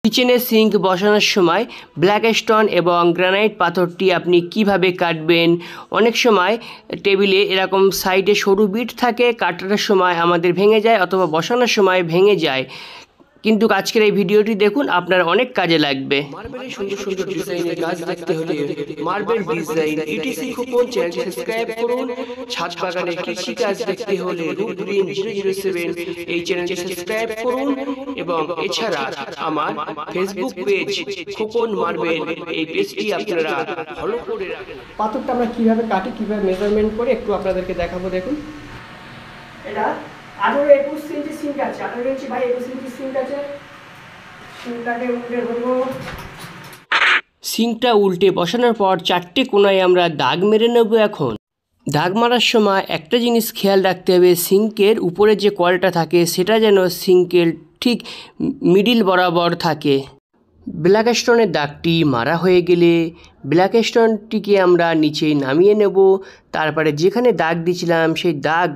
কিচেনে সিঙ্ক বসানোর সময় ব্ল্যাক স্টোন এবং গ্রানাইট পাথরটি আপনি কিভাবে কাটবেন। অনেক সময় টেবিলে এরকম সাইডে সরু বিট থাকে, কাটার সময় আমাদের ভেঙে যায় অথবা বসানোর সময় ভেঙে যায়, কিন্তু আজকের এই ভিডিওটি দেখুন, আপনার অনেক কাজে লাগবে। মার্বেলের সুন্দর সুন্দর ডিজাইনের কাজ দেখতে হলে marble design etc coupon channel subscribe করুন। ছাদ বাগানে কৃষি কাজ দেখতে হলে রুট গ্রিন 007 এই চ্যানেলটি সাবস্ক্রাইব করুন এবং এছাড়া আমার ফেসবুক পেজ কুপন মার্বেল এই পেজটি আপনারা ফলো করে রাখুন। পাথরটা আমরা কিভাবে কাটি, কিভাবে মেজারমেন্ট করে একটু আপনাদেরকে দেখাবো। দেখুন, এটা 18-21 ইঞ্চি সিঙ্ক আছে, 18 ইঞ্চি বাই 21 ইঞ্চি সিঙ্ক আছে। সিঙ্কটাকে উল্টে ধরবো। সিঙ্কটা উল্টে বসানোর পর 4টে কোণায় আমরা দাগ মেরে নেব। এখন দাগ মারার সময় একটা জিনিস খেয়াল রাখতে হবে, সিঙ্কের উপরে যে কলটা থাকে সেটা যেন সিঙ্কের ঠিক মিডিল বরাবর থাকে। ব্ল্যাক স্টোনের দাগটি মারা হয়ে গেলে ব্ল্যাক স্টোনটিকে আমরা নিচে নামিয়ে নেব। তারপরে যেখানে দাগ দিয়েছিলাম সেই দাগ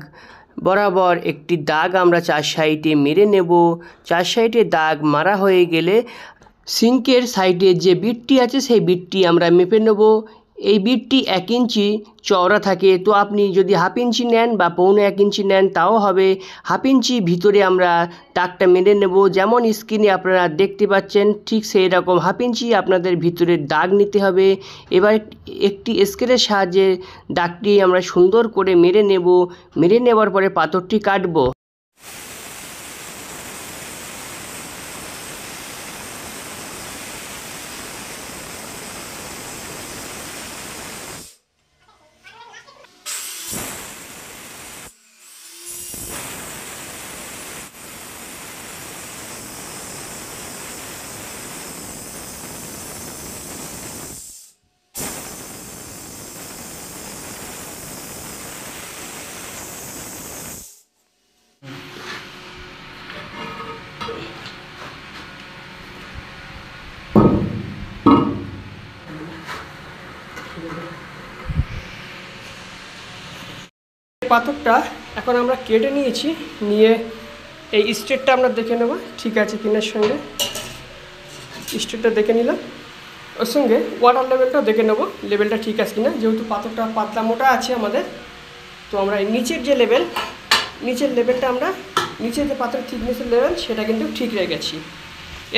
বরাবর একটি দাগ আমরা 4 সাইডে মেরে নেব। 4 সাইডে দাগ মারা হয়ে গেলে সিঙ্কের সাইডে যে বিটটি আছে সেই বিটটি আমরা মেপে নেব। এই বিটটি 1 ইঞ্চি চওড়া থাকে, তো আপনি যদি 1/2 ইঞ্চি নেন বা 1.25 ইঞ্চি নেন তাও হবে। 1/2 ইঞ্চি ভিতরে আমরা দাগটা মেরে নেব। যেমন স্ক্রিনে আপনারা দেখতে পাচ্ছেন ঠিক সেই রকম 1/2 ইঞ্চি আপনাদের ভিতরে দাগ নিতে হবে। এবার একটি স্কেলের সাহায্যে দাগটি আমরা সুন্দর করে মেরে নেব। মেরে নেওয়ার পরে পাথরটি কাটবো। পাথরটা এখন আমরা কেটে নিয়েছি, নিয়ে এই স্ট্রেটটা আমরা দেখে নেব ঠিক আছে কিনার সঙ্গে। স্ট্রেটটা দেখে নিলাম, ওর সঙ্গে ওয়াটার লেভেলটাও দেখে নেব লেভেলটা ঠিক আছে কিনা। যেহেতু পাথরটা পাতলা মোটা আছে আমাদের, তো আমরা নিচের যে লেভেল, নিচের লেভেলটা আমরা নিচের যে পাথরের থিকনেসের লেভেল সেটা কিন্তু ঠিক রেখেছি।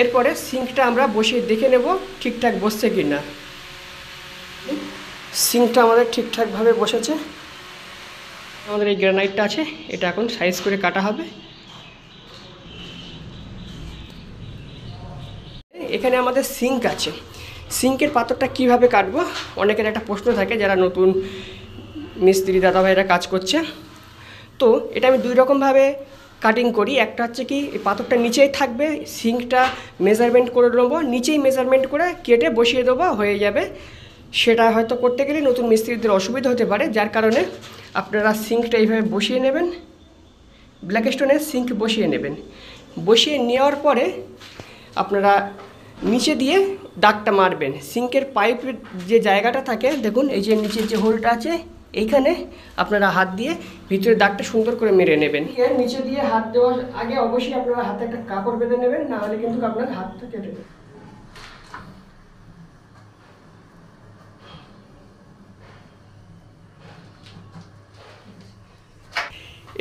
এরপরে সিঙ্কটা আমরা বসিয়ে দেখে নেব ঠিকঠাক বসছে কিনা। সিঙ্কটা আমাদের ঠিকঠাকভাবে বসেছে। আমাদের এই গ্রানাইটটা আছে, এটা এখন সাইজ করে কাটা হবে। এখানে আমাদের সিঙ্ক আছে, সিঙ্কের পাথরটা কিভাবে কাটবো অনেকের একটা প্রশ্ন থাকে যারা নতুন মিস্ত্রি দাদাভাইরা কাজ করছে। তো এটা আমি 2 রকমভাবে কাটিং করি। একটা হচ্ছে কি এই পাথরটা নিচেই থাকবে, সিঙ্কটা মেজারমেন্ট করে নেবো, নিচেই মেজারমেন্ট করে কেটে বসিয়ে দেবো, হয়ে যাবে। সেটা হয়তো করতে গেলে নতুন মিস্ত্রিদের অসুবিধা হতে পারে, যার কারণে আপনারা সিঙ্কটা এইভাবে বসিয়ে নেবেন। ব্ল্যাক স্টোনের সিঙ্ক বসিয়ে নেবেন। বসিয়ে নেওয়ার পরে আপনারা নিচে দিয়ে দাগটা মারবেন। সিঙ্কের পাইপের যে জায়গাটা থাকে দেখুন, এই যে নিচের যে হোলটা আছে এইখানে আপনারা হাত দিয়ে ভিতরে দাগটা সুন্দর করে মেরে নেবেন। নিচে দিয়ে হাত দেওয়ার আগে অবশ্যই আপনারা হাতে একটা কাপড় বেঁধে নেবেন, না হলে কিন্তু আপনার হাতটা কেটে দেবে।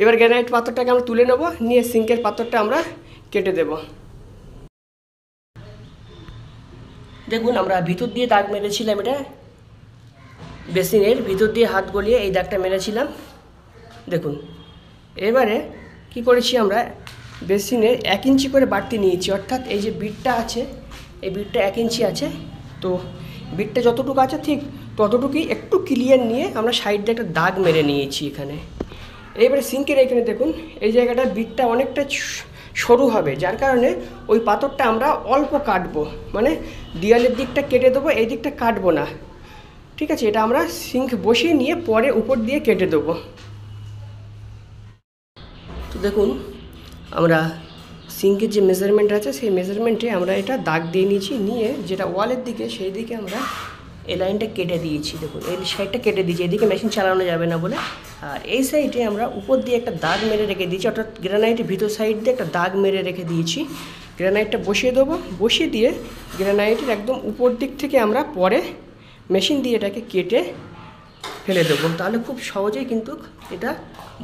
এবার গ্রানাইট পাথরটাকে আমরা তুলে নেব, নিয়ে সিঙ্কের পাথরটা আমরা কেটে দেব। দেখুন, আমরা ভিতর দিয়ে দাগ মেরেছিলাম, এটা বেসিনের ভিতর দিয়ে হাত গলিয়ে এই দাগটা মেরেছিলাম। দেখুন, এবারে কি করেছি আমরা, বেসিনের 1 ইঞ্চি করে বাড়তি নিয়েছি, অর্থাৎ এই যে বিটটা আছে এই বিটটা 1 ইঞ্চি আছে। তো বিটটা যতটুকু আছে ঠিক ততটুকুই একটু ক্লিয়ার নিয়ে আমরা সাইড দিয়ে একটা দাগ মেরে নিয়েছি এখানে। এবারে সিঙ্কের এখানে দেখুন এই জায়গাটা বিটটা অনেকটা সরু হবে, যার কারণে ওই পাথরটা আমরা অল্প কাটবো, মানে দেয়ালের দিকটা কেটে দেবো, এই দিকটা কাটবো না। ঠিক আছে, এটা আমরা সিঙ্ক বসিয়ে নিয়ে পরে উপর দিয়ে কেটে দেবো। তো দেখুন, আমরা সিঙ্কের যে মেজারমেন্ট আছে সেই মেজারমেন্টে আমরা এটা দাগ দিয়ে নিয়েছি, নিয়ে যেটা ওয়ালের দিকে সেই দিকে আমরা এই লাইনটা কেটে দিয়েছি। দেখুন, এই সাইডটা কেটে দিয়েছি, এদিকে মেশিন চালানো যাবে না বলে। আর এই সাইডে আমরা উপর দিয়ে একটা দাগ মেরে রেখে দিয়েছি, অর্থাৎ গ্রানাইটের ভিতর সাইড দিয়ে একটা দাগ মেরে রেখে দিয়েছি। গ্রানাইটটা বসিয়ে দেবো, বসিয়ে দিয়ে গ্রানাইটের একদম উপর দিক থেকে আমরা পরে মেশিন দিয়ে এটাকে কেটে ফেলে দেবো। তাহলে খুব সহজেই কিন্তু এটা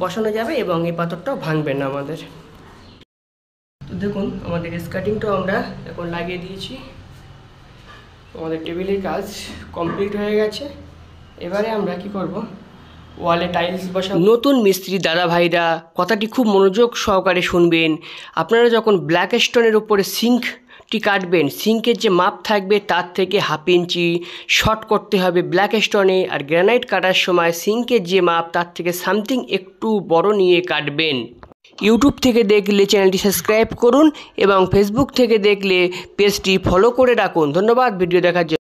বসানো যাবে এবং এই পাথরটাও ভাঙবে না আমাদের। তো দেখুন আমাদের স্কার্টিংটাও আমরা এখন লাগিয়ে দিয়েছি, আমাদের টেবিলের কাজ কমপ্লিট হয়ে গেছে। এবারে আমরা কি করব, ওয়ালে টাইলস বসাবো। নতুন মিস্ত্রি দাদা ভাইরা কথাটি খুব মনোযোগ সহকারে শুনবেন। আপনারা যখন ব্ল্যাক স্টোনের উপরে সিঙ্কটি কাটবেন, সিঙ্কের যে মাপ থাকবে তার থেকে 1/2 ইঞ্চি শর্ট করতে হবে ব্ল্যাক স্টোনে। আর গ্রানাইট কাটার সময় সিঙ্কের যে মাপ তার থেকে সামথিং একটু বড় নিয়ে কাটবেন। ইউটিউব থেকে দেখলে চ্যানেলটি সাবস্ক্রাইব করুন এবং ফেসবুক থেকে দেখলে পেজটি ফলো করে রাখুন। ধন্যবাদ ভিডিও দেখার জন্য।